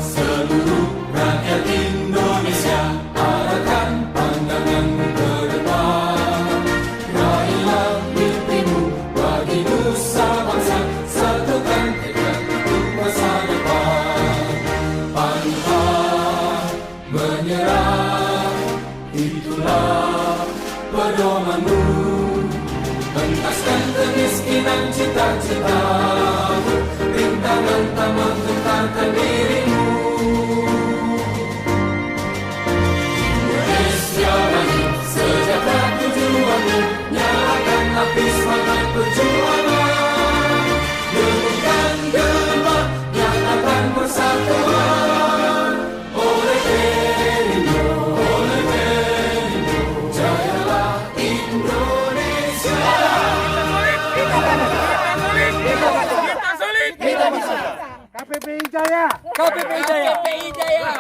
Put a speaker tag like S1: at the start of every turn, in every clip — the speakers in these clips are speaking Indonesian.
S1: Seluruh rakyat Indonesia, arahkan pandanganmu ke depan. Raihlah mimpimu bagi nusa bangsa, satukan tekad untuk masa depan. Pantang menyerah, itulah pedomanmu. Entaskan kemiskinan cita-citamu, rintangan tak menggentarkan dirimu. Indonesia maju, sejahtera tujuanmu, nyalakan api semangat perjuangan. Dengunkan gelombang, nyatakan persatuan. Oleh Perindo, jayalah Indonesia.
S2: KPPI Jaya.
S3: KPPI Jaya. KPPI Jaya.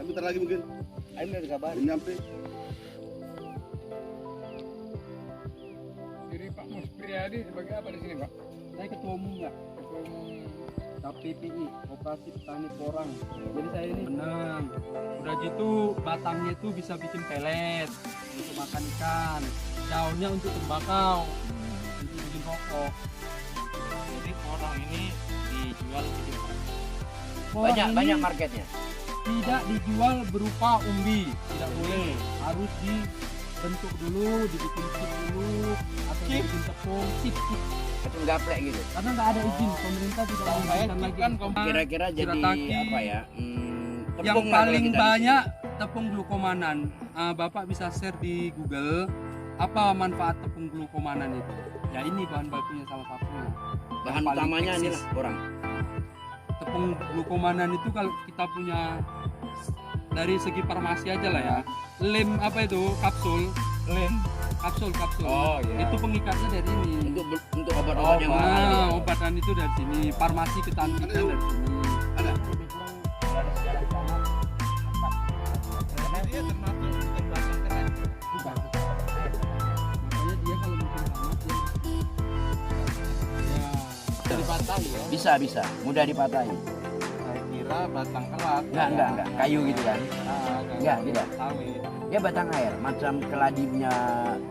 S2: Bentar lagi mungkin.
S3: Ayo udah dikabarin.
S2: Nyampe.
S4: Jadi Pak Mus Priadi sebagai apa di sini Pak?
S3: Saya ketua umum nggak?
S4: Ketua Umum KPPI, Koperasi Petani Porang. Jadi saya ini menang. Udah gitu batangnya itu bisa bikin pelet untuk makan ikan, daunnya untuk tembakau, untuk bikin rokok.
S5: Jadi porang ini dijual di
S4: Porang ini
S3: Banyak marketnya.
S4: tidak dijual berupa umbi, tidak boleh. Harus dibentuk dulu, dibikin chip dulu, atau dibikin tepung, chip.
S3: Macam gaplek gitu.
S4: Karena nggak ada izin, pemerintah tidak mengizinkan lagi.
S3: Kira-kira jadi
S4: Shirataki.
S3: apa ya?
S4: Yang
S3: Tepung lah
S4: paling
S3: kalau kita
S4: banyak tepung glukomanan. Bapak bisa share di Google apa manfaat tepung glukomanan itu. Ya ini bahan bakunya salah satunya.
S3: di- Bahan
S4: Yang paling
S3: utamanya ini
S4: eksis.
S3: lah orang.
S4: Tepung glukomanan itu kalau kita punya dari segi farmasi aja lah ya. Lem apa itu? Kapsul. Kapsul.
S5: Oh, iya.
S4: Itu pengikatnya dari ini.
S3: Untuk obat-obat yang mahal.
S4: Nah, obatan itu dari sini. Farmasi kecantikan dari sini.
S2: Ada.
S5: dia termasuk bukan batang keras.
S4: Makanya dia kalau bikin tamat dia ya
S5: Dipatahi ya.
S3: Bisa, mudah dipatahi.
S5: Saya kira batang keras.
S3: Enggak. Kayu gitu kan. Enggak, tidak.
S5: Sawit.
S3: Dia batang air, macam keladimnya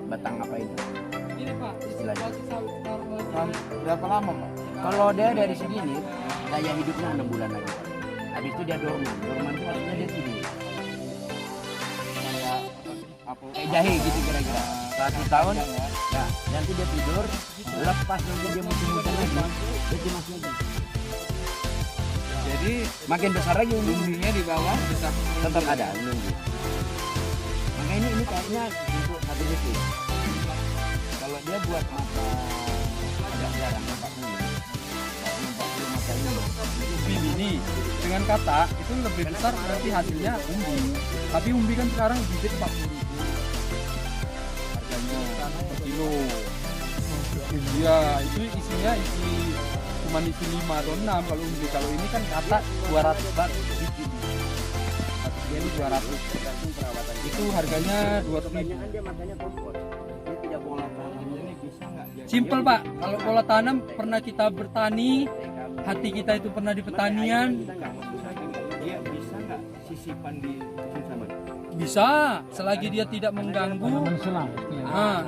S3: batang apa itu.
S4: ini Pak,
S3: Istilahnya.
S4: situasi sawit sekarang lagi.
S5: Berapa lama, Pak?
S3: Kalau dia dari segini, daya hidupnya 6 bulan lagi. Habis itu dia dorman. Dorman itu artinya dia tidur.
S5: Kayak apa?
S3: Kayak jahe gitu kira-kira. 1 tahun, ya, nanti dia tidur, lepas nanti dia musim-musim lagi, dia tunas lagi.
S5: Jadi
S3: Makin besar lagi
S5: umbinya di bawah bisa
S3: tetap ada nunggu. Makanya ini kayaknya untuk satu detik. Kalau dia buat mata agak jarang 40 mata ini.
S4: Umbi ini dengan kata itu lebih besar berarti hasilnya umbi. Tapi umbi kan sekarang bibit 40.000 harganya per kilo. Iya, itu isinya cuma isi 5 atau 6 kalau umbi. Kalau ini kan kata 200 baht biji. Satu kilo 200. Itu harganya 200.000.
S3: Dia matanya kompor. Dia tidak bola tanamnya ini bisa nggak?
S4: Simpel Pak, kalau pola tanam pernah kita bertani, hati kita itu pernah di pertanian,
S3: Dia bisa nggak sisipan di sama?
S4: bisa selagi dia tidak mengganggu.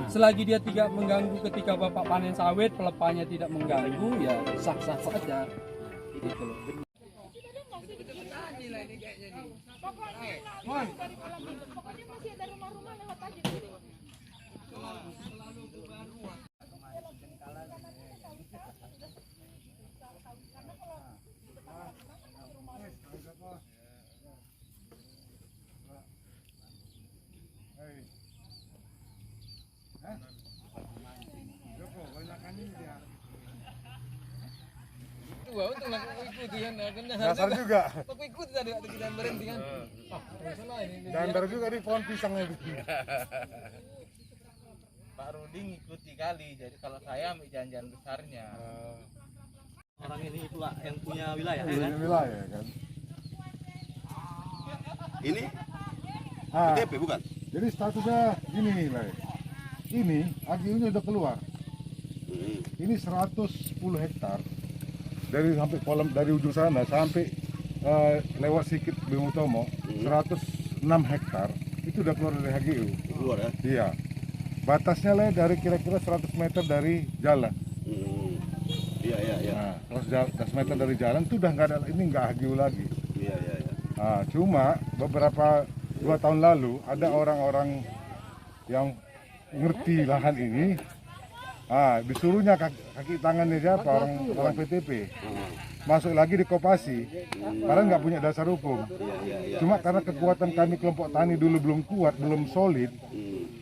S4: Selagi dia tidak mengganggu ketika Bapak panen sawit, pelepahnya tidak mengganggu, ya sah-sah saja. Gitu loh.
S6: Pokoknya masih ada rumah-rumah lewat aja gitu.
S2: Dasar juga.
S1: Aku ikut tadi waktu kita berhenti kan.
S2: Dandar juga di pohon pisangnya itu.
S5: Pak Rudi ngikuti kali. Jadi kalau saya ambil janjian besarnya.
S7: Orang ini pula yang punya wilayah
S2: Ini
S7: kan?
S2: wilayah kan.
S8: Ini
S2: Ah,
S8: PTP bukan?
S2: jadi statusnya gini nih, Lai. Ini AGU-nya udah keluar. Ini 110 hektar. Dari sampai kolam dari ujung sana sampai lewat Sikit Bimo Utomo 106 hektar itu udah keluar dari HGU.
S8: Keluar ya?
S2: Iya. Batasnya lah dari kira-kira 100 meter dari jalan.
S8: Iya.
S2: Nah, 100 meter dari jalan itu udah nggak ada, ini nggak HGU lagi.
S8: Iya.
S2: Nah, cuma beberapa 2 tahun lalu ada orang-orang yang ngerti lahan ini, disuruhnya kaki tangannya siapa orang PTP masuk lagi di Kopasi, padahal nggak punya dasar hukum. Cuma karena kekuatan kami kelompok tani dulu belum kuat, belum solid,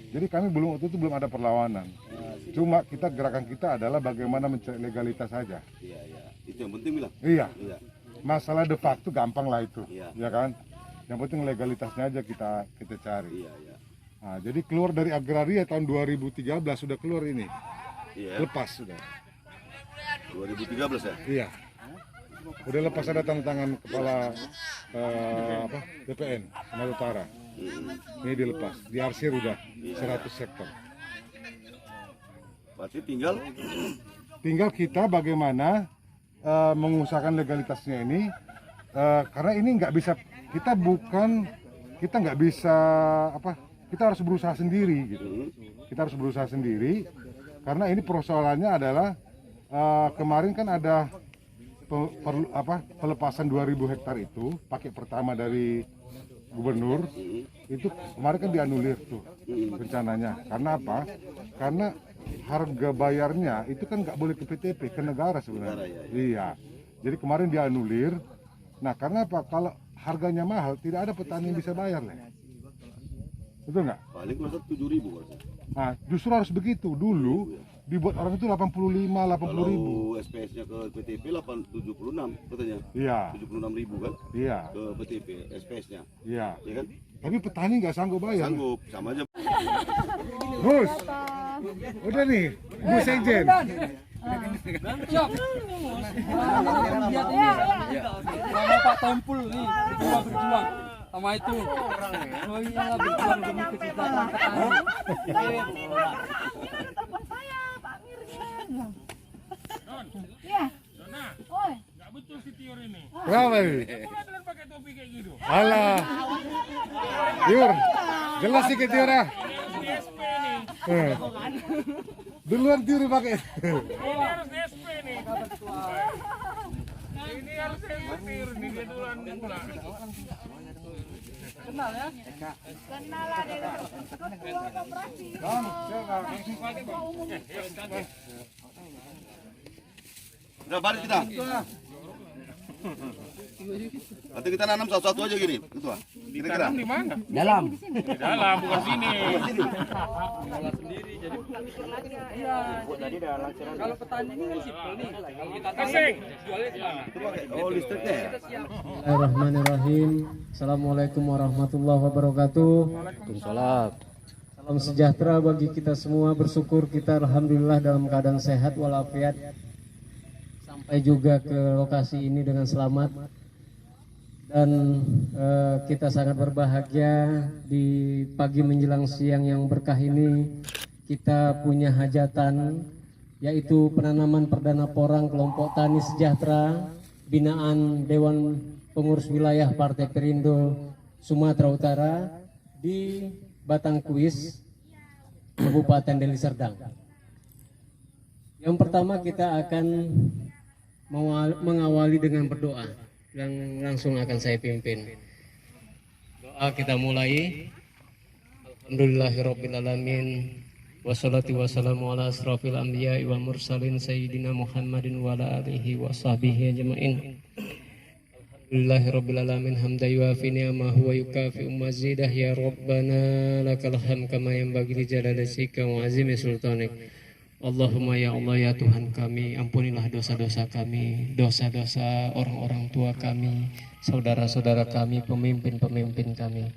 S2: jadi kami waktu itu belum ada perlawanan. Cuma gerakan kita adalah bagaimana mencari legalitas saja.
S8: Iya. Itu yang penting bilang.
S2: Iya.
S8: Iya.
S2: Masalah de facto gampang lah itu,
S8: Iya.
S2: ya kan? Yang penting legalitasnya aja kita cari.
S8: Iya.
S2: Nah, jadi keluar dari agraria tahun 2013 sudah keluar ini,
S8: Iya.
S2: lepas sudah.
S8: 2013 ya?
S2: Iya. Udah lepas ada tanda tangan kepala BPN Sumatera Utara. Ini dilepas, diarsir udah 100 hektar.
S8: Berarti tinggal
S2: Tinggal kita bagaimana mengusahakan legalitasnya ini, karena ini nggak bisa, kita nggak bisa kita harus berusaha sendiri gitu. Kita harus berusaha sendiri karena ini persoalannya adalah kemarin kan ada pelepasan 2.000 hektar itu pakai pertama dari gubernur itu kemarin kan dianulir tuh rencananya. Karena apa? Karena harga bayarnya itu kan nggak boleh ke PTP, ke negara sebenarnya. Iya. Jadi kemarin dianulir. Nah karena apa? Kalau harganya mahal tidak ada petani yang bisa bayar lah. Betul nggak?
S8: Paling masa 7.000 harusnya.
S2: Nah justru harus begitu. Dulu dibuat orang itu 85, 80 ribu.
S8: Kalau SPS-nya ke PTP 76 katanya.
S2: Iya.
S8: 76.000 kan?
S2: Iya.
S8: Ke PTP SPS-nya.
S2: Iya.
S8: Ya kan?
S2: Tapi petani nggak sanggup bayar.
S8: Sanggup, sama aja.
S2: Gus, udah nih, Gus Sekjen.
S4: Siap. Lihat ini. Sama Pak Tompul nih, berjuang sama itu. Oh iya, berjuang demi kesejahteraan petani.
S6: Telepon saya, Pak Mirnya. Iya. Oi.
S2: Kenapa ini? Alah. Tiur, jelas sih ke Tiur ah. Duluan Tiur pakai.
S1: Ini harus setir, ini dia duluan pula.
S4: Kenal ya?
S6: Kenal ada ketua koperasi.
S8: Udah balik kita. Nanti kita nanam satu-satu aja gini, ketua. Kira-kira.
S1: Di mana?
S3: Dalam.
S1: Di dalam, bukan sini.
S4: Kalau petani ini kan simpel nih. Kalau kita
S1: Kasing.
S4: jualnya di mana?
S8: Oh, listriknya ya?
S9: Bismillahirrahmanirrahim. Assalamualaikum warahmatullahi wabarakatuh.
S3: Waalaikumsalam.
S9: Salam sejahtera bagi kita semua. Bersyukur kita alhamdulillah dalam keadaan sehat walafiat. Sampai juga ke lokasi ini dengan selamat. Dan kita sangat berbahagia di pagi menjelang siang yang berkah ini. Kita punya hajatan yaitu penanaman perdana porang kelompok tani sejahtera binaan Dewan Pengurus Wilayah Partai Perindo Sumatera Utara di Batangkuis, Kabupaten Deli Serdang. Yang pertama kita akan mengawali dengan berdoa yang langsung akan saya pimpin. Doa kita mulai. Alhamdulillahirrabbilalamin. Wassalatu wassalamu ala asrafil anbiya'i wa mursalin sayyidina Muhammadin wa ala alihi wa sahbihi ajma'in. Alhamdulillahirrabbilalamin hamda yuafi ni'amahu wa yukafi'u mazidah ya Rabbana lakal hamd kama yanbaghi li jalali wajhika wa azimi sultanik. Allahumma ya Allah ya Tuhan kami, ampunilah dosa-dosa kami, dosa-dosa orang-orang tua kami, saudara-saudara kami, pemimpin-pemimpin kami.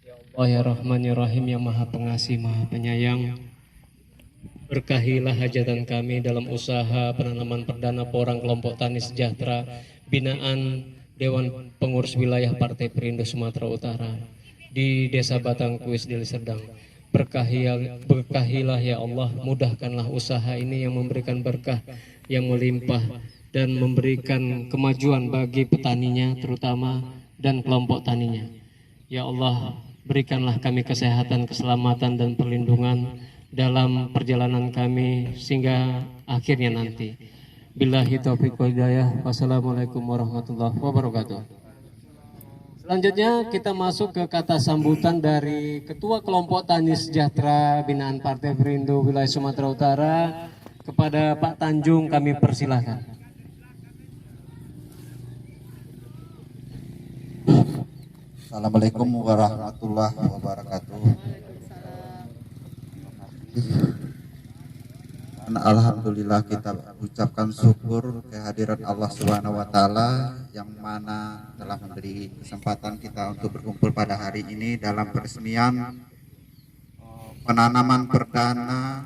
S9: Ya Allah ya Rahman ya Rahim yang Maha Pengasih, Maha Penyayang. Berkahilah hajatan kami dalam usaha penanaman perdana porang kelompok tani sejahtera binaan Dewan Pengurus Wilayah Partai Perindo Sumatera Utara di Desa Batangkuis Deli Serdang. Berkahilah ya Allah, mudahkanlah usaha ini yang memberikan berkah yang melimpah dan memberikan kemajuan bagi petaninya terutama dan kelompok taninya. Ya Allah, berikanlah kami kesehatan, keselamatan dan perlindungan dalam perjalanan kami sehingga akhirnya nanti. Billahi taufiq wal hidayah. Wassalamualaikum warahmatullahi wabarakatuh. Selanjutnya kita masuk ke kata sambutan dari Ketua Kelompok Tani Sejahtera Binaan Partai Perindo Wilayah Sumatera Utara kepada Pak Tanjung, kami persilahkan.
S10: Assalamualaikum warahmatullahi wabarakatuh. Dan alhamdulillah kita ucapkan syukur kehadiran Allah Subhanahu wa taala yang mana telah memberi kesempatan kita untuk berkumpul pada hari ini dalam peresmian penanaman perdana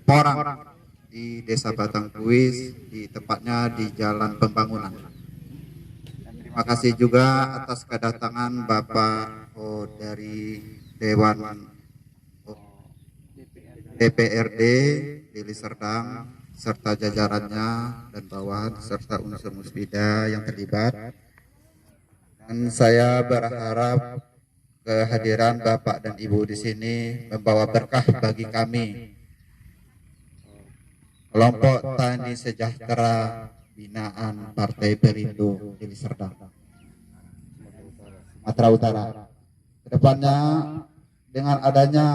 S10: porang di Desa Batangkuis, di tepatnya di Jalan Pembangunan. Dan terima kasih juga atas kedatangan Bapak dari Dewan DPRD Deli Serdang serta jajarannya dan bawahan serta unsur musbida yang terlibat. Dan saya berharap kehadiran Bapak dan Ibu di sini membawa berkah bagi kami, kelompok Tani Sejahtera binaan Partai Perindo Deli Serdang, Sumatera Utara. Kedepannya dengan adanya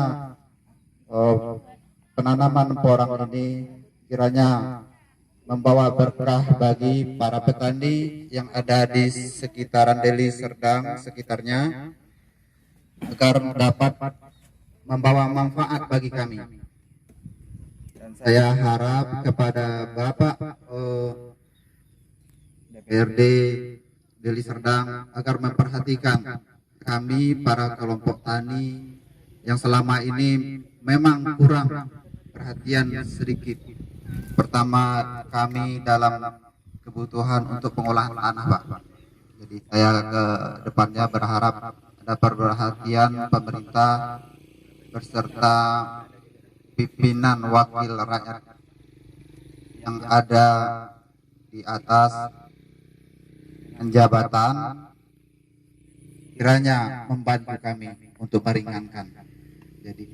S10: penanaman porang ini kiranya membawa berkah bagi para petani yang ada di sekitaran Deli Serdang sekitarnya, agar dapat membawa manfaat bagi kami. Dan saya harap kepada Bapak DPRD Deli Serdang agar memperhatikan kami para kelompok tani yang selama ini memang kurang perhatian sedikit. Pertama, kami dalam kebutuhan untuk pengolahan tanah, Pak. Jadi saya ke depannya berharap ada perhatian pemerintah beserta pimpinan wakil rakyat yang ada di atas jabatan, kiranya membantu kami untuk meringankan. Jadi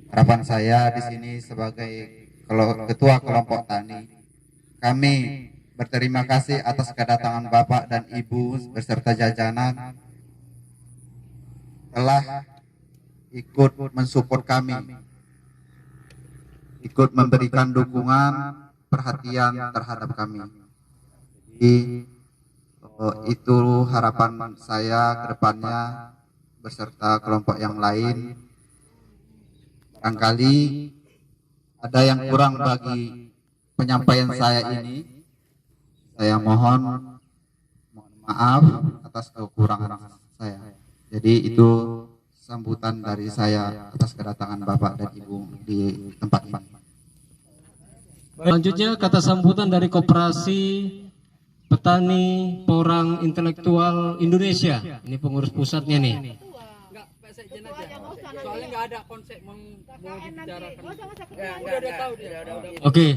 S10: harapan saya di sini sebagai ketua kelompok tani, kami berterima kasih atas kedatangan Bapak dan Ibu beserta jajanan telah ikut mensupport kami, ikut memberikan dukungan perhatian terhadap kami. Jadi itu harapan saya ke depannya beserta kelompok yang lain. Barangkali ada yang kurang bagi penyampaian saya ini, saya mohon maaf atas kekurangan saya. Jadi itu sambutan dari saya atas kedatangan Bapak dan Ibu di tempat ini.
S9: Selanjutnya kata sambutan dari Koperasi Petani Porang Intelektual Indonesia. Ini pengurus pusatnya nih.
S4: Enggak, Pak Sekjen aja. Soalnya nggak ada konsep mau dibicarakan. Udah dia tahu dia.
S9: Oke.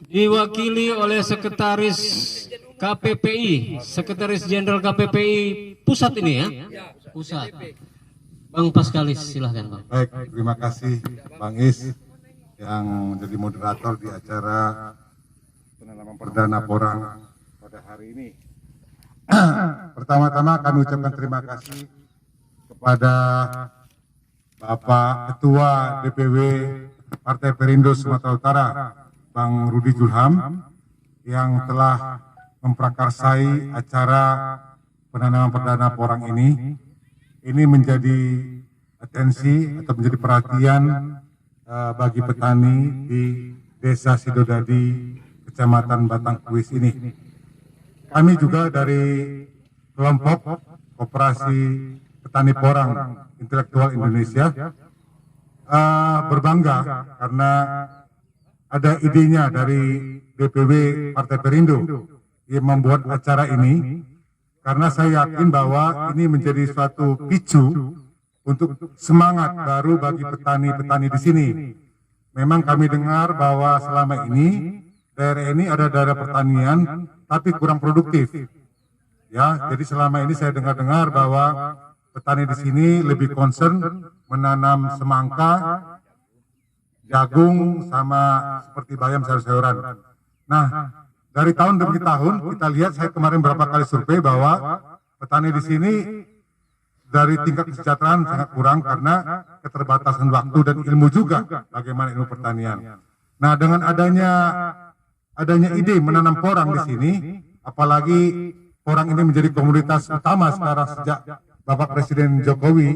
S9: Diwakili oleh Sekretaris KPPI, Sekretaris Jenderal KPPI pusat ini ya. Pusat. Bang Paskalis, silahkan Bang.
S2: Baik, terima kasih Bang Is yang menjadi moderator di acara penanaman perdana porang pada hari ini. Pertama-tama kami ucapkan terima kasih kepada Bapak Ketua DPW Partai Perindo Sumatera Utara, Bang Rudi Julham, yang telah memprakarsai acara penanaman perdana porang ini. Ini menjadi atensi atau menjadi perhatian bagi petani di Desa Sidodadi, Kecamatan Batangkuis ini. Kami juga dari kelompok Koperasi Petani Porang Intelektual Indonesia berbangga karena ada idenya dari DPW Partai Perindo yang membuat acara ini, karena saya yakin bahwa ini menjadi suatu picu untuk semangat baru bagi petani-petani di sini. Memang kami dengar bahwa selama ini daerah ini ada daerah pertanian tapi kurang produktif. Ya, jadi selama ini saya dengar-dengar bahwa petani di sini lebih concern menanam semangka, jagung, sama seperti bayam, sayur-sayuran. Nah, dari tahun demi tahun kita lihat, saya kemarin berapa kali survei bahwa petani di sini dari tingkat kesejahteraan sangat kurang karena keterbatasan waktu dan ilmu juga bagaimana ilmu pertanian. Nah, dengan adanya ide menanam porang di sini, apalagi porang ini menjadi komoditas utama sekarang sejak Bapak Presiden Jokowi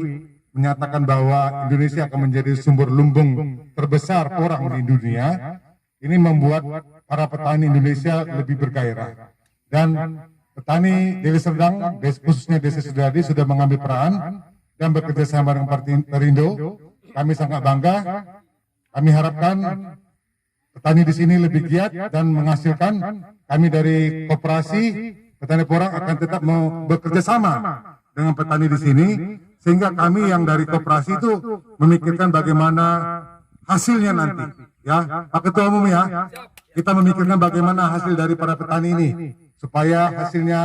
S2: menyatakan bahwa Indonesia akan menjadi sumber lumbung terbesar porang di dunia. Ini membuat para petani Indonesia lebih bergairah, dan petani Deli Serdang, khususnya Desa Sidodadi, sudah mengambil peran dan bekerja sama dengan Partai Perindo. Kami sangat bangga. Kami harapkan petani di sini lebih giat dan menghasilkan. Kami dari Koperasi Petani Porang akan tetap bekerja sama dengan petani di sini, sehingga kami yang dari koperasi itu memikirkan bagaimana hasilnya nanti. ya Pak Ketua Umum ya, kita memikirkan bagaimana hasil dari para petani ini supaya hasilnya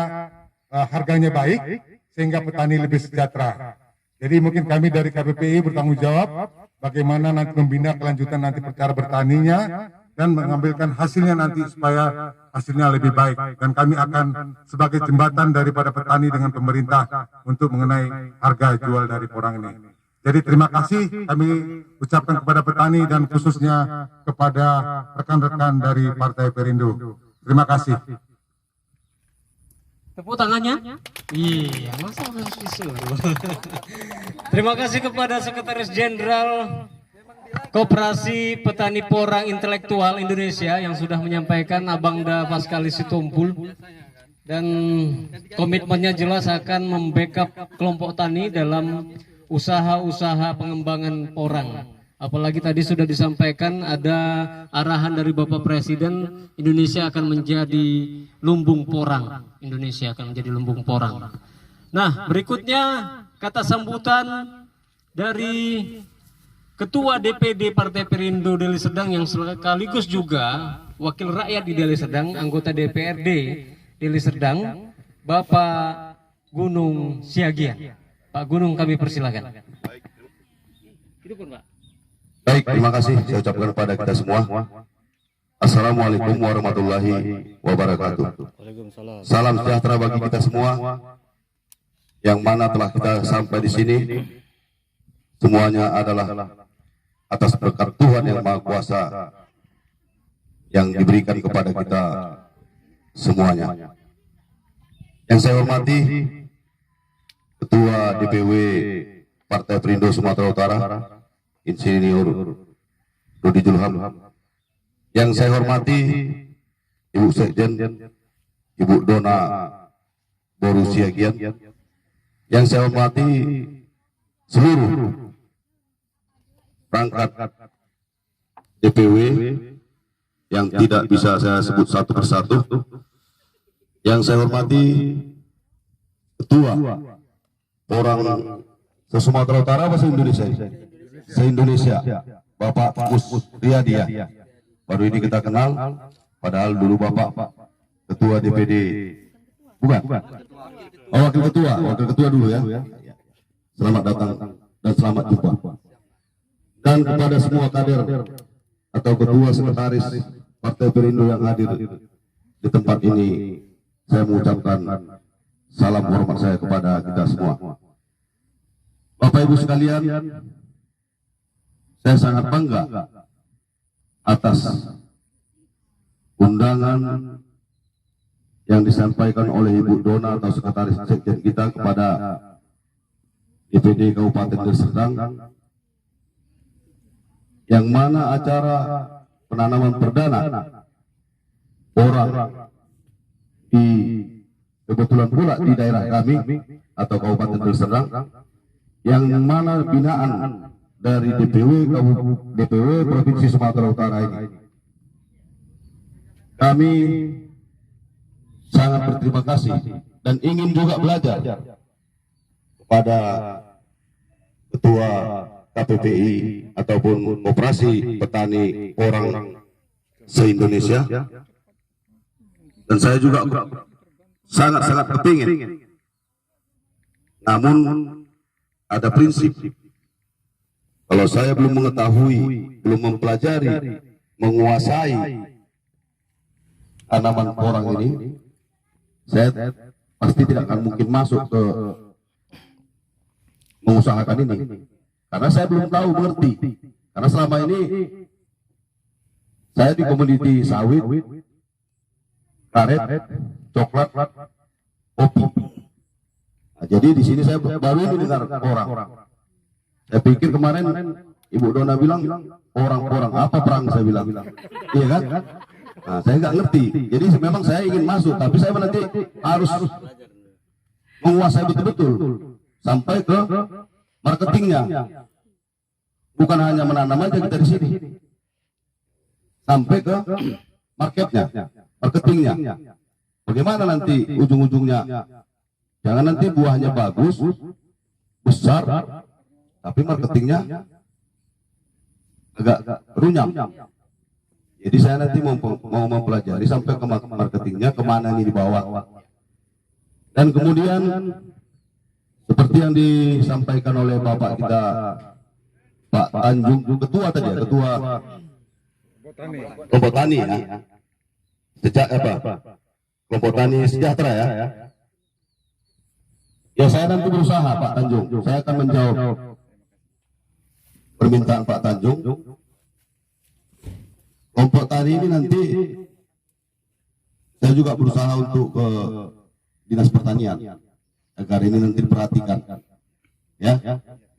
S2: harganya baik sehingga petani lebih sejahtera. Jadi mungkin kami dari KPPI bertanggung jawab bagaimana nanti membina kelanjutan nanti cara bertaninya dan mengambilkan hasilnya nanti supaya hasilnya lebih baik, dan kami akan sebagai jembatan daripada petani dengan pemerintah untuk mengenai harga jual dari porang ini. Jadi terima kasih kami ucapkan kepada petani dan khususnya kepada rekan-rekan dari Partai Perindo. Terima kasih.
S9: Tepuk tangannya. Iya, masa harus disuruh. Terima kasih kepada Sekretaris Jenderal Koperasi Petani Porang Intelektual Indonesia yang sudah menyampaikan Abangda Paskali Sitompul, dan komitmennya jelas akan membackup kelompok tani dalam usaha-usaha pengembangan porang. Apalagi tadi sudah disampaikan ada arahan dari Bapak Presiden, Indonesia akan menjadi lumbung porang. Indonesia akan menjadi lumbung porang. Nah, berikutnya kata sambutan dari Ketua DPD Partai Perindo Deli Serdang yang sekaligus juga wakil rakyat di Deli Serdang, anggota DPRD Deli Serdang, Bapak Gunung Siagian. Pak Gunung, kami persilakan.
S8: Baik, terima kasih saya ucapkan kepada kita semua. Assalamualaikum warahmatullahi wabarakatuh. Salam sejahtera bagi kita semua yang mana telah kita sampai di sini. Semuanya adalah atas berkat Tuhan yang Maha Kuasa yang diberikan kepada kita semuanya. Yang saya hormati Ketua DPW Partai Perindo Sumatera Utara, Insinyur Rudi Julham. Yang saya hormati Ibu Sekjen, Ibu Dona Borusiagian. Yang saya hormati seluruh perangkat DPW yang tidak bisa saya sebut satu persatu. Yang saya hormati Ketua Porang se-Sumatera Utara apa se-Indonesia? Se-Indonesia, Bapak Gus Riyadiah. Baru ini kita kenal, padahal dulu Bapak Ketua DPD, bukan? Oh, wakil ketua dulu ya. Selamat datang dan selamat jumpa. Dan kepada semua kader atau ketua sekretaris Partai Perindo yang hadir di tempat ini, saya mengucapkan salam hormat saya kepada kita semua. Bapak Ibu sekalian, saya sangat bangga atas undangan yang disampaikan oleh Ibu Dona atau sekretaris sekjen kita kepada DPD Kabupaten Deli Serdang, yang mana acara penanaman perdana porang di kebetulan pula di daerah kami atau Kabupaten Deli Serdang, yang mana binaan dari DPW Provinsi Sumatera Utara ini. Kami sangat berterima kasih dan ingin juga belajar kepada Ketua KPPI ataupun Koperasi Petani Porang se-Indonesia, dan saya juga sangat-sangat kepingin. Namun ada prinsip, kalau saya belum mengetahui, belum mempelajari, menguasai tanaman porang ini, saya pasti tidak akan mungkin masuk ke mengusahakan ini, karena saya belum tahu mengerti. Karena selama ini saya di komoditi sawit, karet, coklat, kopi. Nah, jadi di sini saya baru ini dengar porang. Saya pikir kemarin Ibu Dona bilang porang apa perang, saya bilang, iya kan? Nah, saya nggak ngerti. Jadi memang saya ingin masuk, tapi saya nanti harus menguasai betul-betul sampai ke marketingnya. Bukan hanya menanam aja kita di sini, sampai ke marketnya, marketingnya. Bagaimana nanti ujung-ujungnya? Jangan nanti buahnya bagus, besar, tapi marketingnya agak runyam. Jadi saya nanti mau mempelajari sampai ke marketingnya kemana ini dibawa. Dan kemudian seperti yang disampaikan oleh Bapak kita Pak Tanjung, ketua tadi ya, ketua kelompok tani ya. Sejak apa? Kelompok tani sejahtera ya. Ya saya nanti berusaha Pak Tanjung, saya akan menjawab permintaan Pak Tanjung. Kelompok tani ini nanti saya juga berusaha untuk ke Dinas Pertanian agar ini nanti diperhatikan ya.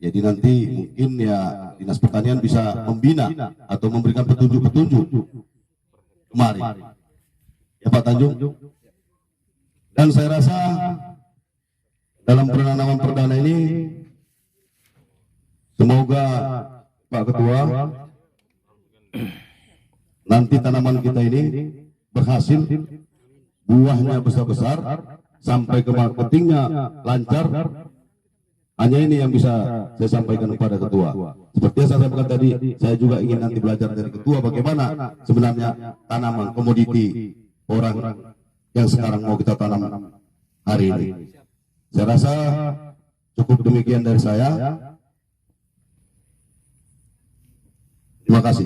S8: Jadi nanti mungkin ya Dinas Pertanian bisa membina atau memberikan petunjuk-petunjuk kemarin ya Pak Tanjung. Dan saya rasa dalam penanaman perdana ini semoga Pak Ketua nanti tanaman kita ini berhasil, buahnya besar-besar, sampai ke marketingnya lancar. Hanya ini yang bisa saya sampaikan kepada Ketua. Seperti yang saya sampaikan tadi, saya juga ingin nanti belajar dari Ketua bagaimana sebenarnya tanaman komoditi orang yang sekarang mau kita tanam hari ini. Saya rasa cukup demikian dari saya. Terima kasih.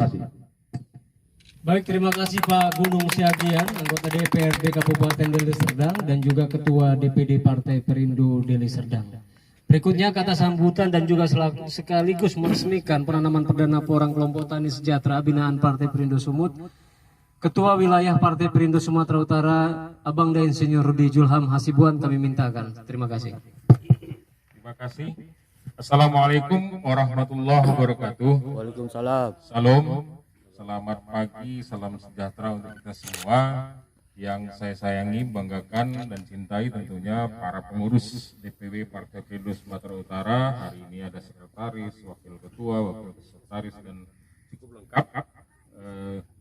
S9: Baik, terima kasih Pak Gunung Siagian, anggota DPRD Kabupaten Deli Serdang dan juga Ketua DPD Partai Perindo Deli Serdang. Berikutnya kata sambutan dan juga sekaligus meresmikan penanaman perdana porang kelompok tani sejahtera binaan Partai Perindo Sumut, Ketua Wilayah Partai Perindo Sumatera Utara, Abang dan Insinyur Rudi Julham Hasibuan kami mintakan. Terima kasih.
S1: Terima kasih. Assalamualaikum warahmatullahi wabarakatuh.
S7: Waalaikumsalam.
S1: Salam. Selamat pagi, salam sejahtera untuk kita semua. Yang saya sayangi, banggakan, dan cintai tentunya para pengurus DPW Partai Perindo Sumatera Utara. Hari ini ada sekretaris, wakil ketua, wakil sekretaris, dan cukup lengkap.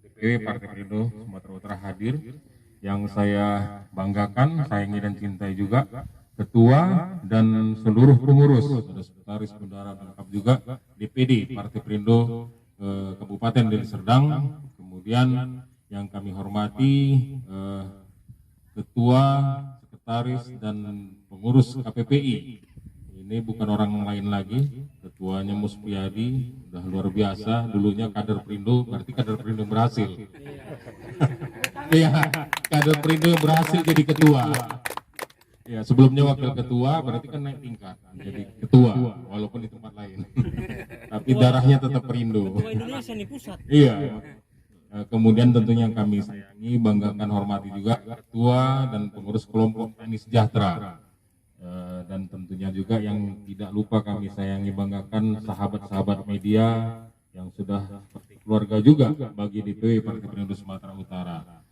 S1: DPW Partai Perindo Sumatera Utara hadir. Yang saya banggakan, sayangi, dan cintai juga ketua dan seluruh pengurus, ada sekretaris, bendara, lengkap juga DPD Partai Perindo Kabupaten Deli Serdang. Kemudian yang kami hormati ketua, sekretaris, dan pengurus KPPI. Ini bukan orang lain lagi, ketuanya Muspiyadi, udah luar biasa. Dulunya kader Perindo, berarti kader Perindo berhasil. Iya, kader Perindo berhasil jadi ketua. Ya, sebelumnya wakil ketua, berarti kan naik tingkat jadi ketua, walaupun di tempat lain. Tapi darahnya tetap Perindo.
S7: Ketua Indonesia nih pusat.
S1: Iya. Kemudian tentunya yang kami sayangi, banggakan, hormati juga ketua dan pengurus kelompok tani sejahtera. Dan tentunya juga yang tidak lupa kami sayangi, banggakan sahabat-sahabat media yang sudah seperti keluarga juga bagi DPW Partai Perindo Sumatera Utara.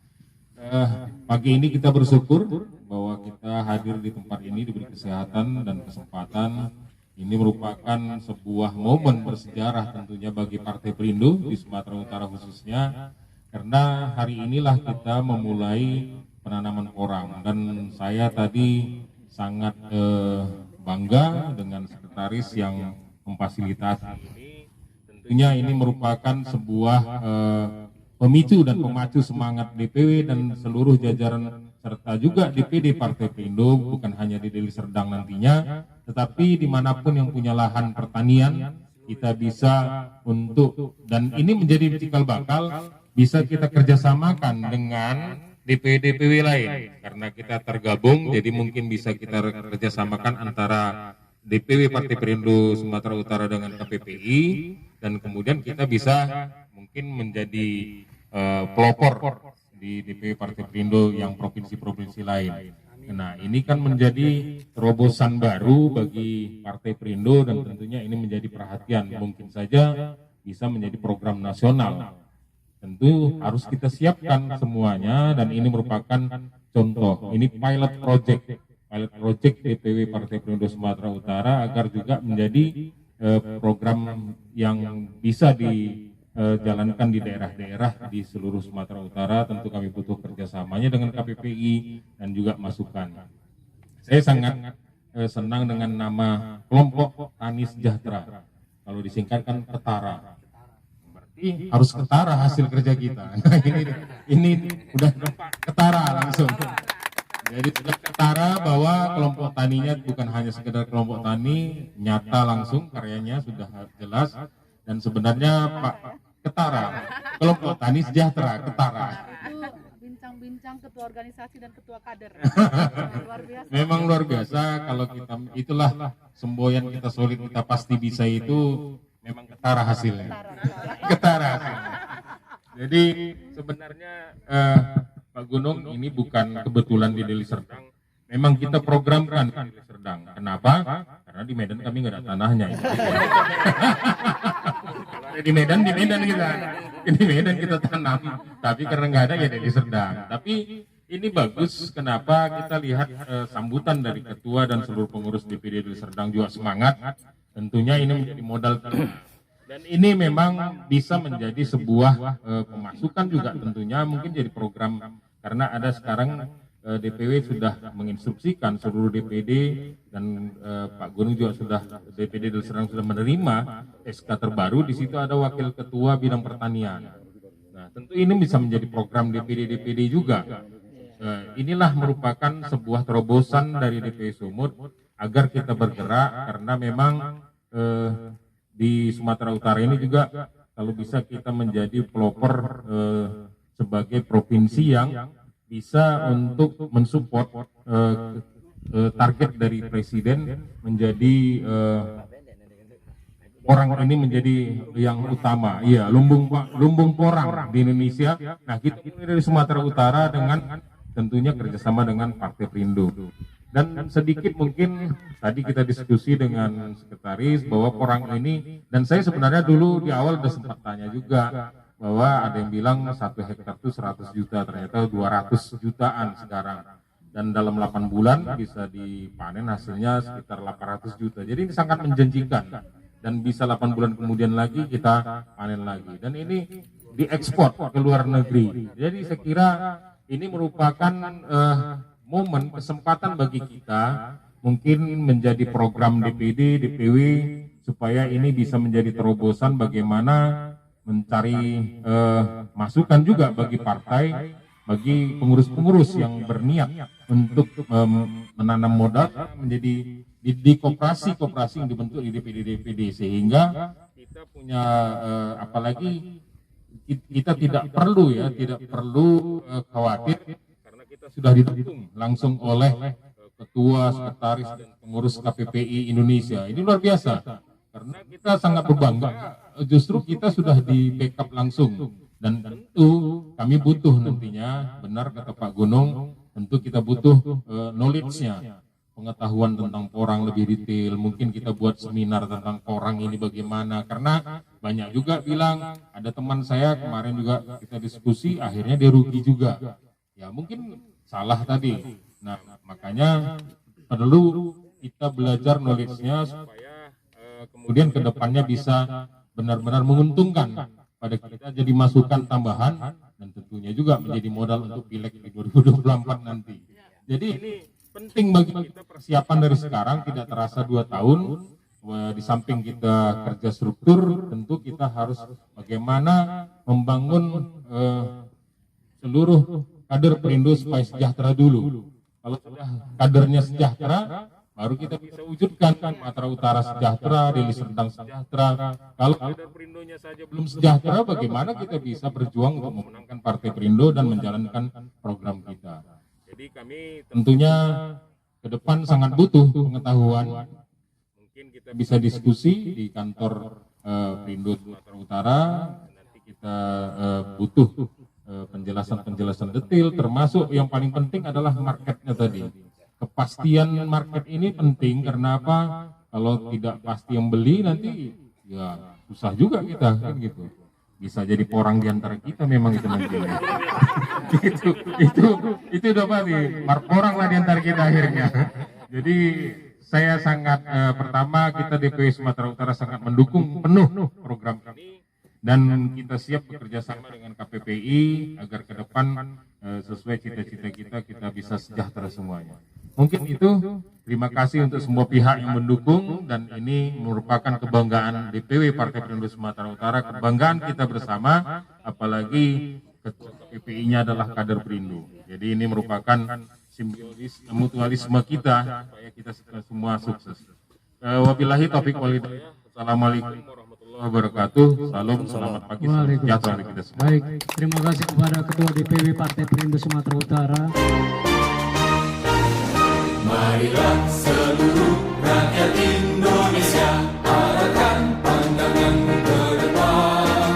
S1: Pagi ini kita bersyukur bahwa kita hadir di tempat ini, diberi kesehatan dan kesempatan. Ini merupakan sebuah momen bersejarah tentunya bagi Partai Perindo di Sumatera Utara khususnya, karena hari inilah kita memulai penanaman porang. Dan saya tadi sangat bangga dengan sekretaris yang memfasilitasi ini. Tentunya ini merupakan sebuah pemicu dan pemacu semangat DPW dan seluruh jajaran serta juga DPD Partai Perindo, bukan hanya di Deli Serdang nantinya, tetapi dimanapun yang punya lahan pertanian kita bisa untuk, dan ini menjadi cikal bakal bisa kita kerjasamakan dengan DPW-DPW lain, karena kita tergabung, jadi mungkin bisa kita kerjasamakan antara DPW Partai Perindo Sumatera Utara dengan KPPI, dan kemudian kita bisa mungkin menjadi pelopor di DPW Partai Perindo yang provinsi-provinsi lain. Nah, ini kan menjadi terobosan baru bagi Partai Perindo dan tentunya ini menjadi perhatian. Mungkin saja bisa menjadi program nasional. Tentu harus kita siapkan semuanya dan ini merupakan contoh. Ini pilot project DPW Partai Perindo Sumatera Utara agar juga menjadi program yang bisa dijalankan di daerah-daerah di seluruh Sumatera Utara. Tentu kami butuh kerjasamanya dengan KPPI dan juga masukan. Saya sangat senang dengan nama kelompok tani sejahtera. Kalau disingkatkan Ketara, berarti harus ketara hasil kerja kita. Nah, ini udah ketara langsung. Jadi sudah ketara bahwa kelompok taninya bukan hanya sekedar kelompok tani, nyata langsung karyanya sudah jelas, dan sebenarnya Pak Ketara, kelompok tani sejahtera, ketara.
S6: Itu bincang-bincang ketua organisasi dan ketua kader. Luar biasa.
S1: Memang luar biasa kalau kita, itulah semboyan kita solid, kita pasti bisa itu memang ketara hasilnya. Ketara hasilnya. Jadi sebenarnya Pak Gunung, ini bukan kebetulan di Deli Serdang. Memang kita programkan di Deli Serdang. Kenapa? Karena di Medan kami nggak ada tanahnya. Di Medan kita. Di Medan kita tanam. Tapi karena nggak ada ya Deli Serdang. Tapi ini bagus. Kenapa? Kita lihat sambutan dari ketua dan seluruh pengurus DPD Deli Serdang juga semangat. Tentunya ini menjadi modal. Dan ini memang bisa menjadi sebuah pemasukan juga tentunya, mungkin jadi program, karena ada sekarang DPW sudah menginstruksikan seluruh DPD dan Pak Gunung juga sudah, DPD Deli Serdang sudah menerima SK terbaru, di situ ada wakil ketua bidang pertanian. Nah, tentu ini bisa menjadi program DPD juga. Inilah merupakan sebuah terobosan dari DPW Sumut agar kita bergerak, karena memang di Sumatera Utara ini juga kalau bisa kita menjadi pelopor sebagai provinsi yang bisa untuk mensupport target dari presiden menjadi orang ini menjadi yang utama. Iya, lumbung porang di Indonesia. Nah, kita ini dari Sumatera Utara dengan tentunya kerjasama dengan Partai Perindo. Dan sedikit mungkin tadi kita diskusi dengan sekretaris bahwa porang ini, dan saya sebenarnya dulu di awal sudah sempat tanya juga bahwa ada yang bilang 1 hektar itu 100 juta, ternyata 200 jutaan sekarang, dan dalam 8 bulan bisa dipanen hasilnya sekitar 800 juta. Jadi ini sangat menjanjikan, dan bisa 8 bulan kemudian lagi kita panen lagi, dan ini diekspor ke luar negeri. Jadi saya kira ini merupakan momen, kesempatan bagi kita mungkin menjadi program DPD, DPW, supaya ini bisa menjadi terobosan bagaimana mencari masukan juga bagi partai, bagi pengurus-pengurus yang berniat untuk menanam modal menjadi di koperasi-koperasi yang dibentuk di DPD, sehingga kita punya apalagi kita tidak perlu khawatir, sudah didukung langsung oleh ketua, sekretaris, dan pengurus KPPI Indonesia. Ini luar biasa, karena kita sangat berbangga, justru kita sudah di backup langsung, dan tentu kami butuh nantinya, benar kata Pak Gunung, tentu kita butuh knowledge-nya, pengetahuan tentang porang lebih detail. Mungkin kita buat seminar tentang porang ini bagaimana, karena banyak juga bilang, ada teman saya kemarin juga kita diskusi, akhirnya dia rugi juga. Ya mungkin salah tadi. Nah, makanya perlu kita belajar knowledge-nya supaya kemudian ke depannya bisa benar-benar menguntungkan pada kita, jadi masukan tambahan, dan tentunya juga menjadi modal untuk pileg di 2024 nanti. Jadi ini penting bagi kita persiapan dari sekarang, tidak terasa 2 tahun. Di samping kita kerja struktur, tentu kita harus bagaimana membangun seluruh kader Perindo supaya sejahtera dulu. Kalau sudah kadernya sejahtera, baru kita bisa wujudkan Sumatera Utara sejahtera, Deli Serdang sejahtera. Kalau kader Perindonya saja belum sejahtera, bagaimana kita bisa berjuang untuk memenangkan Partai Perindo dan menjalankan program kita. Jadi kami tentunya ke depan sangat butuh pengetahuan. Mungkin kita bisa diskusi di kantor Perindo Sumatera Utara. Nanti kita butuh penjelasan detail, termasuk yang paling penting adalah marketnya tadi. Kepastian market ini penting, karena apa? Kalau tidak pasti yang beli, nanti ya susah juga kita, kan gitu. Bisa jadi porang di antara kita memang itu nanti. itu udah pasti, porang lah di antara kita akhirnya. Jadi saya sangat pertama, kita DPW Sumatera Utara sangat mendukung penuh program ini. Dan kita siap bekerja sama dengan KPPI agar ke depan sesuai cita-cita kita bisa sejahtera semuanya. Mungkin itu. Terima kasih untuk semua pihak yang mendukung, dan ini merupakan kebanggaan DPW Partai Perindo Sumatera Utara, kebanggaan kita bersama, apalagi ketua PPI-nya adalah kader Perindo. Jadi ini merupakan simbiosis mutualisme kita supaya kita semua sukses. Wabillahi taufiq wal hidayah. Assalamualaikum warahmatullahi wabarakatuh. Salam, selamat pagi, salam sejahtera bagi kita semua.
S9: Baik, terima kasih kepada Ketua DPW Partai Perindo Sumatera Utara.
S11: Marilah seluruh rakyat Indonesia arahkan pandanganmu ke depan.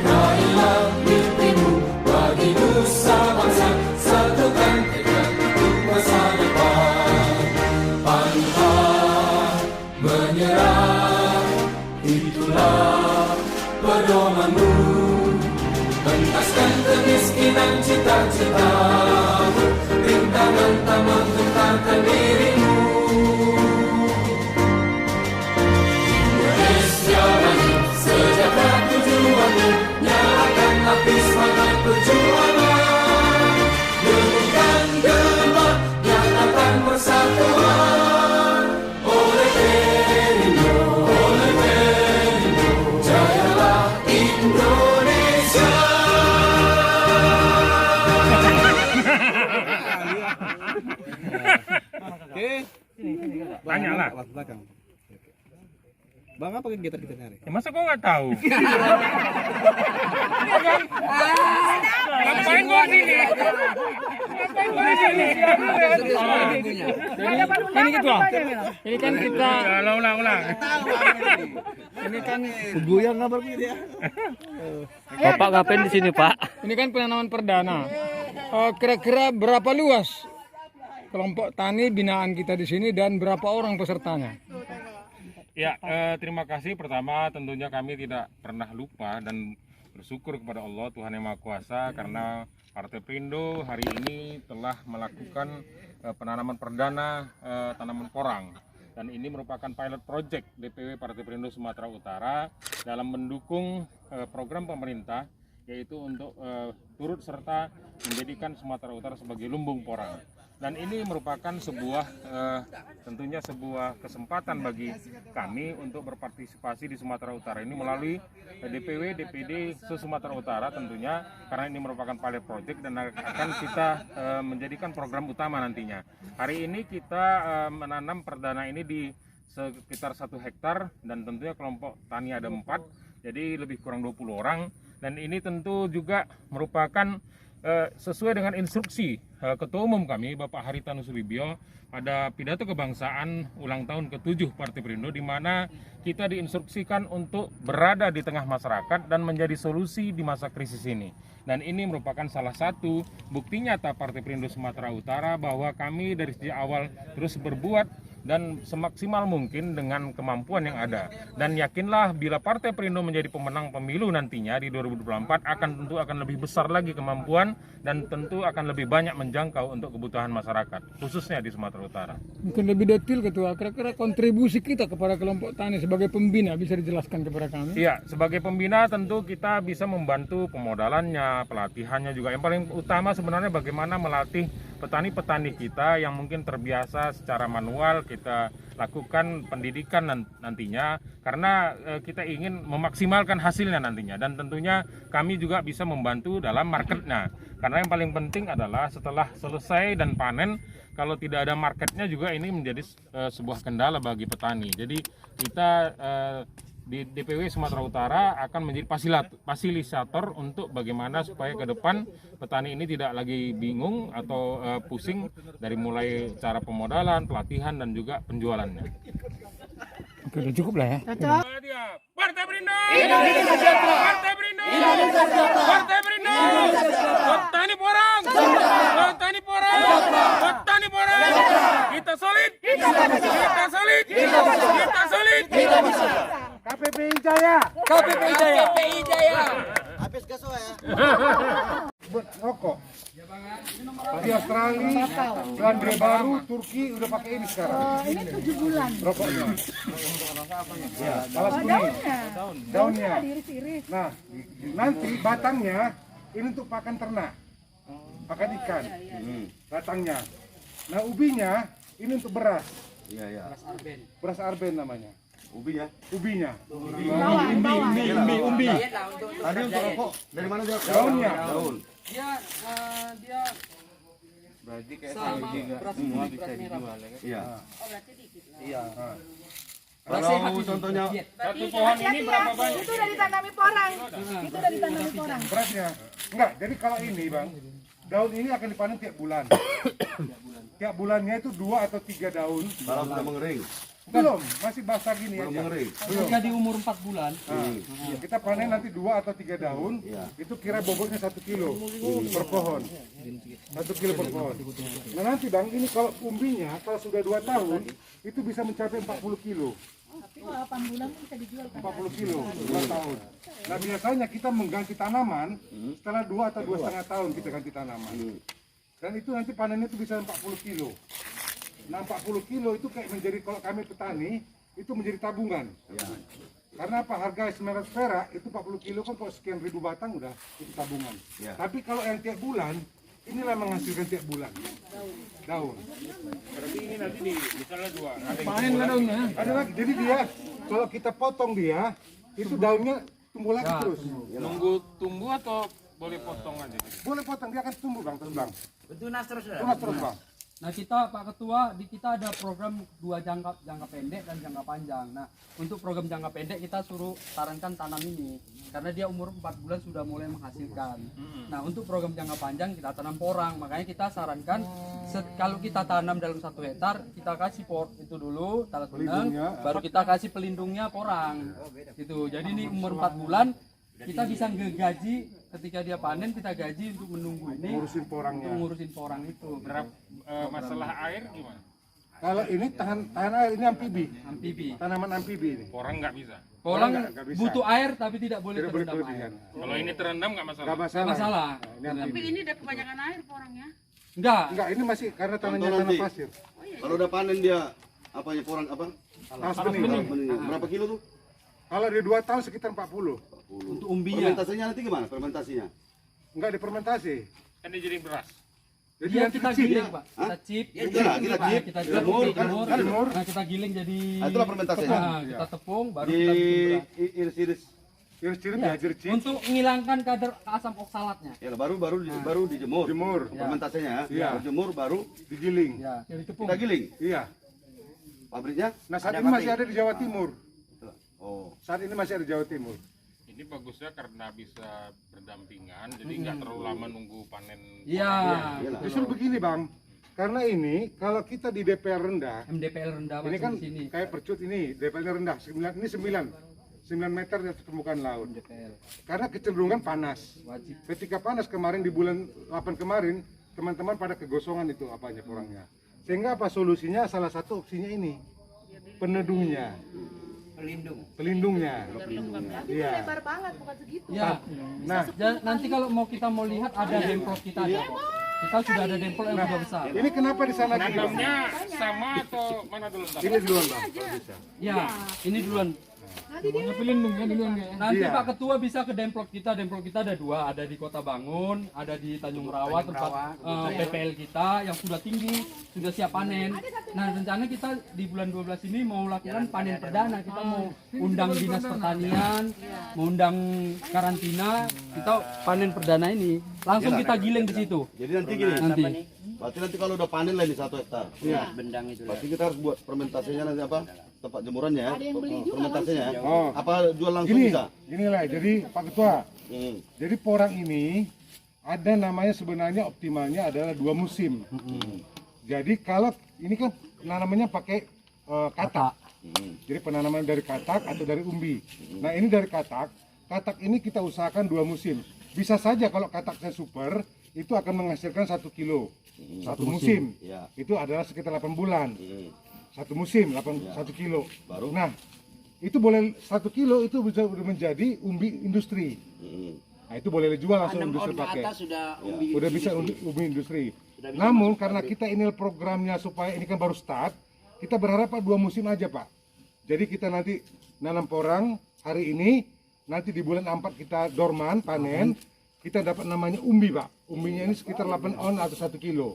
S11: Raihlah mimpimu bagi nusa bangsa, satukan tekad untuk masa depan. Pantang menyerah, itulah pedomanmu. Bentaskan kemiskinan cita-citamu, rintangan tak menggentarkan dirimu. Indonesia maju, sejahtera tujuanmu, nyalakan api semangat perjuangan. Dengarkan gema, nyatakan persatuan. Oleh Perindo, jayalah Indonesia.
S7: Oke.
S1: Tanyalah.
S7: Belakang. Bang, apa kegiatan kita hari?
S1: Ya, masa gua nggak tahu? Ngapain gua sini?
S4: Ini gitu. Ini kan kita
S1: Ulang.
S4: ini kan
S7: Goyang ngabar dia.
S4: Bapak ngapain di sini, Pak? Ini kan penanaman perdana. Kira-kira berapa luas kelompok tani binaan kita di sini dan berapa orang pesertanya?
S1: Ya, terima kasih. Pertama, tentunya kami tidak pernah lupa dan bersyukur kepada Allah Tuhan Yang Maha Kuasa karena Partai Perindo hari ini telah melakukan penanaman perdana tanaman porang, dan ini merupakan pilot project DPW Partai Perindo Sumatera Utara dalam mendukung program pemerintah, yaitu untuk turut serta menjadikan Sumatera Utara sebagai lumbung porang. Dan ini merupakan sebuah tentunya sebuah kesempatan bagi kami untuk berpartisipasi di Sumatera Utara ini melalui DPW DPD se-Sumatera Utara tentunya, karena ini merupakan pilot project dan akan kita menjadikan program utama nantinya. Hari ini kita menanam perdana ini di sekitar 1 hektar dan tentunya kelompok tani ada 4, jadi lebih kurang 20 orang, dan ini tentu juga merupakan sesuai dengan instruksi Ketua Umum kami Bapak Haritanu Sudibyo pada pidato kebangsaan ulang tahun ke-7 Partai Perindo, di mana kita diinstruksikan untuk berada di tengah masyarakat dan menjadi solusi di masa krisis ini. Dan ini merupakan salah satu bukti nyata Partai Perindo Sumatera Utara bahwa kami dari sejak awal terus berbuat dan semaksimal mungkin dengan kemampuan yang ada. Dan yakinlah bila Partai Perindo menjadi pemenang pemilu nantinya di 2024 tentu akan lebih besar lagi kemampuan dan tentu akan lebih banyak menjangkau untuk kebutuhan masyarakat, khususnya di Sumatera Utara.
S4: Mungkin lebih detail Ketua, kira-kira kontribusi kita kepada kelompok tani sebagai pembina bisa dijelaskan kepada kami?
S1: Iya, sebagai pembina tentu kita bisa membantu pemodalannya, pelatihannya juga. Yang paling utama sebenarnya bagaimana melatih petani-petani kita yang mungkin terbiasa secara manual, kita lakukan pendidikan nantinya karena kita ingin memaksimalkan hasilnya nantinya, dan tentunya kami juga bisa membantu dalam marketnya, karena yang paling penting adalah setelah selesai dan panen, kalau tidak ada marketnya juga ini menjadi sebuah kendala bagi petani. Jadi kita di DPW Sumatera Utara akan menjadi fasilitator untuk bagaimana supaya ke depan petani ini tidak lagi bingung atau pusing dari mulai cara pemodalan, pelatihan, dan juga penjualannya.
S4: Oke, udah cukup lah ya.
S6: Cocok.
S1: Partai Perindo!
S6: Indonesia Sejahtera!
S1: Partai Perindo!
S6: Indonesia Sejahtera!
S1: Partai Perindo! Petani porang! Petani porang! Petani porang! Kita solid! Kita solid! Kita solid!
S2: KPPI Jaya.
S4: KPPI Jaya.
S10: Habis gaso ya.
S2: Buat rokok. Di Australia, Selandia Baru, Turki udah pakai ini sekarang.
S6: Ini 7 bulan.
S2: Rokok ini. Ya, alas kuning. Daunnya.
S6: Diiris-iris.
S2: Nah, nanti batangnya ini untuk pakan ternak, pakan ikan. Batangnya. Nah ubinya ini untuk beras.
S8: Iya, iya.
S2: Beras arben namanya.
S8: Ubinya.
S2: Ubinya.
S6: Umbi.
S8: Tadi untuk rokok dari mana dia?
S2: Daunnya.
S8: Daun.
S4: Dia
S5: Berarti kayak
S4: sama
S5: sawi juga
S4: beras
S5: semua
S4: putih,
S5: bisa
S4: beras merah.
S5: dijual ya kan?
S8: Iya.
S4: Iya.
S8: Kalau contohnya
S1: Satu pohon ini berapa banyak?
S6: Itu udah ditanami porang. Itu udah ditanami porang.
S2: Berasnya. Enggak, jadi kalau ini Bang, daun ini akan dipanen tiap bulan. Tiap bulannya itu 2 atau 3 daun.
S8: kalau sudah mengering,
S2: Belum, masih basah gini
S8: belum
S2: aja.
S8: mengering.
S4: Ketika di umur 4 bulan,
S2: Nah, kita panen nanti 2 atau 3 daun, itu kira bobotnya 1 kilo per pohon. 1 kilo per pohon. Nah nanti Bang, ini kalau umbinya, kalau sudah 2 tahun, itu bisa mencapai 40 kilo.
S6: Tapi kalau 8 bulan bisa dijual kan.
S2: 40 kilo, 2 tahun. Nah biasanya kita mengganti tanaman, setelah 2 atau 2,5 tahun kita ganti tanaman. Dan itu nanti panennya itu bisa 40 kilo. Nah 40 kilo itu kayak menjadi, kalau kami petani, itu menjadi tabungan. Karena apa? Harga 900 perak itu 40 kilo kan kalau sekian ribu batang udah itu tabungan. Tapi kalau yang tiap bulan, inilah menghasilkan tiap bulan. Daun.
S1: Berarti ini nanti misalnya 2. Ada yang
S2: Panen lah daunnya. Ada lagi. Jadi dia, kalau kita potong dia, itu daunnya tumbuh lagi terus.
S1: nunggu tumbuh atau boleh potong aja?
S2: Boleh potong, dia akan tumbuh Bang, terus Bang.
S3: Tunas terus ya.
S2: Tunas terus Bang.
S4: nah kita Pak Ketua, di kita ada program 2 jangka pendek dan jangka panjang. Nah, untuk program jangka pendek kita suruh sarankan tanam ini karena dia umur 4 bulan sudah mulai menghasilkan. Nah, untuk program jangka panjang kita tanam porang. Makanya kita sarankan kalau kita tanam dalam 1 hektar, kita kasih itu dulu talas benang, baru kita kasih pelindungnya porang. Gitu. Jadi ini umur 4 bulan kita bisa ngegaji ketika dia panen, kita gaji untuk menunggu ini,
S2: Ngurusin porangnya.
S4: untuk ngurusin porang itu.
S1: Masalah air gimana?
S2: Kalau ini tahan air, ini amfibi.
S4: Amfibi.
S2: Tanaman amfibi ini.
S1: Orang nggak bisa.
S4: Porang
S2: nggak bisa.
S4: butuh air tapi tidak boleh
S2: Tidak boleh
S4: terendam
S2: kelebihan.
S4: air.
S1: Kalau ini terendam nggak masalah.
S2: Nggak masalah.
S4: Nggak masalah.
S2: Nah, ini amfibi.
S6: Tapi ini udah kebanyakan air porangnya.
S4: Enggak.
S2: Enggak, ini masih karena tanahnya
S8: Contoh
S2: tanah
S8: nanti.
S2: pasir.
S8: Kalau udah panen dia apanya porang apa?
S2: Talas bening.
S8: Beningnya. Berapa kilo tuh?
S2: Kalau dia 2 tahun sekitar 40.
S4: Untuk umbinya.
S8: Fermentasinya nanti gimana? Fermentasinya?
S2: Enggak difermentasi.
S1: Kan dia jadi beras.
S2: Jadi
S4: Dia
S2: nanti
S4: kita
S2: kecil.
S4: giling, Pak. Kita chip.
S8: Iya, kita chip.
S4: Kita
S8: Jemur, kan?
S4: jemur. Nah, kita giling jadi
S8: Nah, itulah fermentasinya.
S4: Nah, kita tepung baru
S8: Di
S4: kita bikin beras.
S8: iris-iris.
S2: Iris-iris
S4: Iya.
S2: ya, jericin.
S4: Untuk menghilangkan kadar asam oksalatnya.
S8: Ya, baru dijemur.
S2: Jemur.
S8: Fermentasinya.
S2: Iya.
S8: Berjemur baru
S2: Digiling.
S4: Ya, dari tepung.
S8: kita giling.
S2: Iya.
S8: Pabriknya?
S2: Nah saat ini masih ada di Jawa Timur.
S8: Oh.
S2: Saat ini masih ada di Jawa Timur.
S1: Ini bagusnya karena bisa berdampingan, jadi nggak terlalu lama nunggu panen.
S4: Iya.
S2: Justru begini Bang, karena ini kalau kita di DPL rendah,
S4: MDPL rendah
S2: ini
S4: masih
S2: kan
S4: di sini.
S2: kayak percut ini, DPL rendah, 9 meter di atas permukaan laut.
S4: MDPL
S2: Karena kecenderungan panas.
S4: wajib.
S2: Ketika panas kemarin di bulan 8 kemarin, teman-teman pada kegosongan itu apanya porangnya. Sehingga apa solusinya? Salah satu opsinya ini, penedungnya, pelindungnya.
S6: Tapi itu
S2: Iya.
S6: lebar banget, bukan segitu.
S4: Ya.
S2: Nah,
S4: Nanti kalau mau kita mau lihat ada demplot kita ada. Kita sudah ada demplot yang sudah besar.
S2: ini kenapa di sana gini Bang?
S1: Nanamnya sama atau mana dulu? Ntar?
S2: Ini duluan Bang, kalau bisa.
S4: Ya, ini duluan.
S6: Nanti dia
S4: Pelindungnya duluan ya. Nanti
S2: Iya.
S4: Pak Ketua bisa ke demplot kita. Demplot kita ada 2, ada di Kota Bangun, ada di Tanjung Merawat tempat PPL kita yang sudah tinggi, sudah siap panen. Nah, rencana kita di bulan 12 ini mau lakukan panen perdana. Kita mau undang Dinas Pertanian, mau undang karantina, kita panen perdana ini. Langsung kita giling di situ.
S8: Jadi nanti gini.
S4: Nanti.
S8: Berarti nanti kalau udah panen lah ini 1 hektar.
S2: Iya.
S3: Bendang itu.
S8: Berarti kita harus buat fermentasinya nanti apa? Tempat jemurannya ya. Fermentasinya ya.
S2: Oh.
S8: Apa jual langsung
S2: Gini,
S8: bisa?
S2: inilah. Jadi Pak Ketua,
S8: Hmm.
S2: jadi porang ini ada namanya sebenarnya optimalnya adalah 2 musim. Jadi kalau ini kan penanamannya pakai katak. Jadi penanaman dari katak atau dari umbi. Nah ini dari katak. Katak ini kita usahakan 2 musim. Bisa saja kalau kataknya super itu akan menghasilkan 1 kilo. 1 musim.
S8: Ya.
S2: Itu adalah sekitar 8 bulan. 1 musim 1 kilo.
S8: Baru?
S2: Nah itu boleh 1 kilo itu bisa menjadi umbi industri. Nah itu boleh dijual langsung
S3: 6
S2: industri
S3: on ke
S2: pakai.
S3: atas sudah umbi.
S2: Udah bisa umbi industri. Namun karena kita ini programnya supaya ini kan baru start, kita berharap Pak 2 musim aja Pak. Jadi kita nanti nanam porang hari ini, nanti di bulan 4 kita dorman panen. kita dapat namanya umbi, Pak. Umbinya ini sekitar 8 on atau 1 kilo.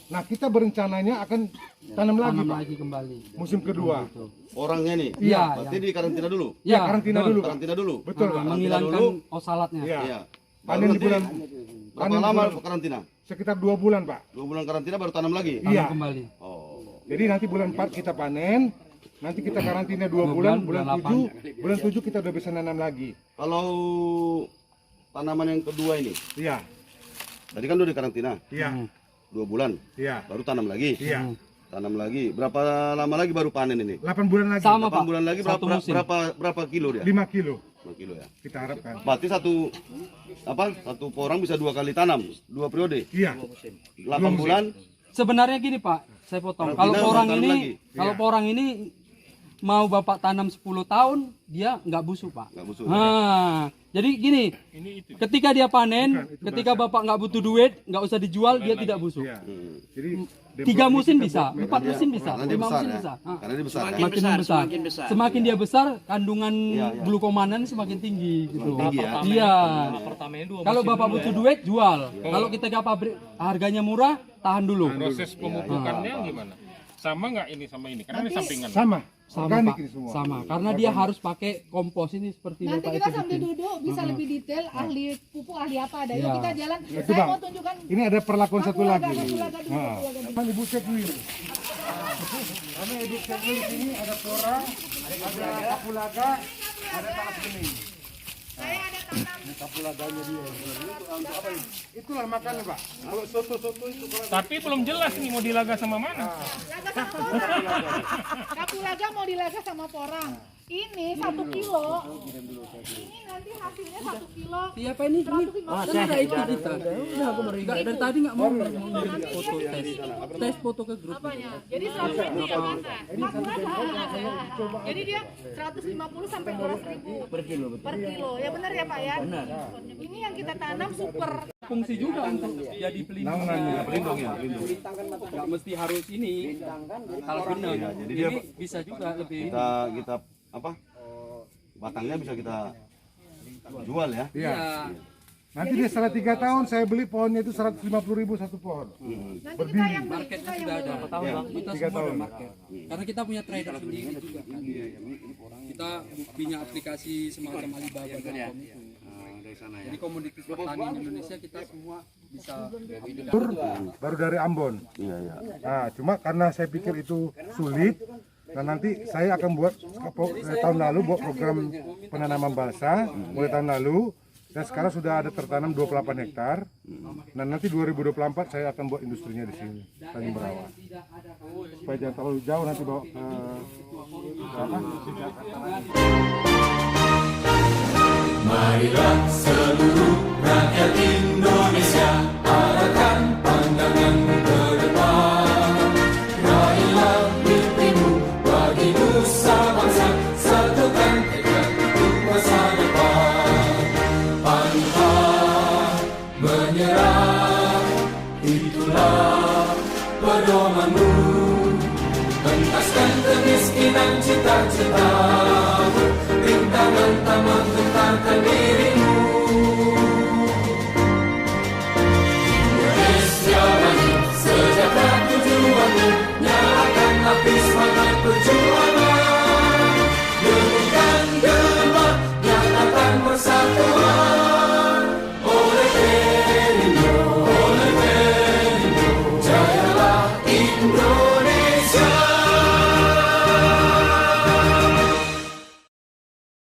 S2: Nah, kita berencananya akan tanam lagi, Pak.
S4: kembali.
S2: Musim kedua.
S8: Orangnya nih.
S2: Iya.
S8: Berarti di karantina dulu.
S2: Ya, karantina dulu, Pak.
S8: Karantina dulu.
S2: Betul, Pak.
S4: Menghilangkan osalatnya.
S2: Iya.
S8: Iya.
S2: Panen di bulan
S8: Berapa lama karantina?
S2: sekitar 2 bulan, Pak.
S8: 2 bulan karantina baru tanam lagi.
S2: Iya.
S4: Kembali.
S8: Oh.
S2: Jadi nanti bulan 4 kita panen, nanti kita karantina 2 bulan, bulan 7 kita udah bisa nanam lagi.
S8: Kalau tanaman yang kedua ini,
S2: Iya.
S8: tadi kan udah di karantina.
S2: Iya.
S8: 2 bulan.
S2: Iya.
S8: Baru tanam lagi.
S2: Iya.
S8: Tanam lagi. Berapa lama lagi baru panen ini?
S2: 8 bulan lagi.
S4: Sama,
S8: 8
S4: Pak.
S8: bulan lagi
S4: Satu musim.
S8: berapa kilo dia?
S2: 5 kilo
S8: 5 kilo ya.
S2: kita harapkan.
S8: Berarti satu porang bisa 2 kali tanam, 2 periode.
S2: Iya.
S8: 8 bulan.
S4: Sebenarnya gini Pak, saya potong.
S8: Karantina
S4: Kalau
S8: tanam lagi.
S4: porang ini mau Bapak tanam 10 tahun, dia nggak busuk Pak.
S8: Nggak busuk.
S4: Nah, jadi gini, ketika dia panen, ketika Bapak nggak butuh duit, nggak usah dijual, dia tidak busuk.
S2: Iya. Jadi
S4: 3 musim bisa, 4 musim bisa,
S8: Karena dia
S4: 5
S8: besar
S4: musim
S8: ya.
S4: bisa. Ah.
S8: Karena dia besar. ya.
S4: Semakin besar. Semakin dia besar, kandungan glukomananya semakin tinggi gitu.
S8: tinggi ya.
S4: Iya.
S7: Pertamanya 2
S4: Kalau Bapak butuh duit, jual. Kalau kita pabrik harganya murah, tahan dulu.
S1: Proses pemupukannya gimana? Sama nggak ini sama ini? Karena ini sampingan.
S2: sama.
S4: Sama
S2: Organik
S4: Pak,
S2: ini semua.
S4: sama. Karena dia harus pakai kompos ini seperti
S6: Nanti
S4: Bapak
S6: kita
S4: itu
S6: sambil
S4: bikin.
S6: duduk bisa lebih detail ahli pupuk ahli apa ada. Yuk
S4: Iya.
S6: kita jalan.
S2: Itu,
S6: Saya
S2: Bang.
S6: mau tunjukkan
S2: Ini ada perlakuan satu lagi.
S6: satu laga dulu.
S2: Nah, Teman Ibu cek dulu. Karena Ibu cek dulu ini ada porang, ada kapulaga, ada talas bening.
S6: saya ada tanam.
S2: Ini kapulaganya dia. Untuk apa ini? Itulah makannya, Pak. Kalau soto-soto itu kalau
S1: Tapi belum jelas nih mau dilaga sama mana.
S6: Laga sama porang. Kapulaga mau dilaga sama porang. Ini 1 kilo. Ini nanti hasilnya 1 kilo.
S4: Siapa ini? Kan ada itu kita. Udah aku baru ingat. Dari tadi nggak mau ngirim foto tes foto ke grup.
S6: Apanya? Jadi 100.000 ya Mas? Jadi dia 150 sampai 200.000 per kilo. Ya benar ya Pak ya? Benar. Ini yang kita tanam super.
S4: Fungsi juga untuk jadi pelindung.
S8: Pelindung ya, pelindung.
S4: Nggak mesti harus ini. Kalau benar,
S8: jadi
S4: ini
S8: dia-
S4: bisa juga lebih.
S8: Kita apa? Batangnya bisa kita jual ya.
S2: Iya. Nanti dia setelah 3 tahun saya beli pohonnya itu 150.000 satu pohon.
S6: Nanti kita yang beli,
S4: Marketnya
S6: kita yang
S4: sudah ada.
S6: beli.
S4: Berapa tahun Bang? Kita
S2: 3
S4: semua
S2: tahun.
S4: ada market. Karena kita punya trader sendiri juga kan. Kita punya aplikasi semacam Alibaba.com itu. Jadi komoditas pertanian Indonesia kita semua bisa.
S2: Baru dari Ambon.
S8: Iya, iya.
S2: Nah, cuma karena saya pikir itu sulit, nah nanti saya akan buat tahun lalu buat program penanaman balsa mulai tahun lalu, dan sekarang sudah ada tertanam 28 hektar. Nah nanti 2024 saya akan buat industrinya di sini, Tanjung Berawat. Supaya jangan terlalu jauh nanti bawa ke apa?
S11: Marilah seluruh rakyat Indonesia arahkan pandanganmu ke depan. Raihlah mimpimu bagi nusa bangsa, satukan tekad untuk masa depan. Pantang menyerah, itulah pedomanmu. Pentaskan kemiskinan cita-citamu, rintangan tak menggentarkan dirimu.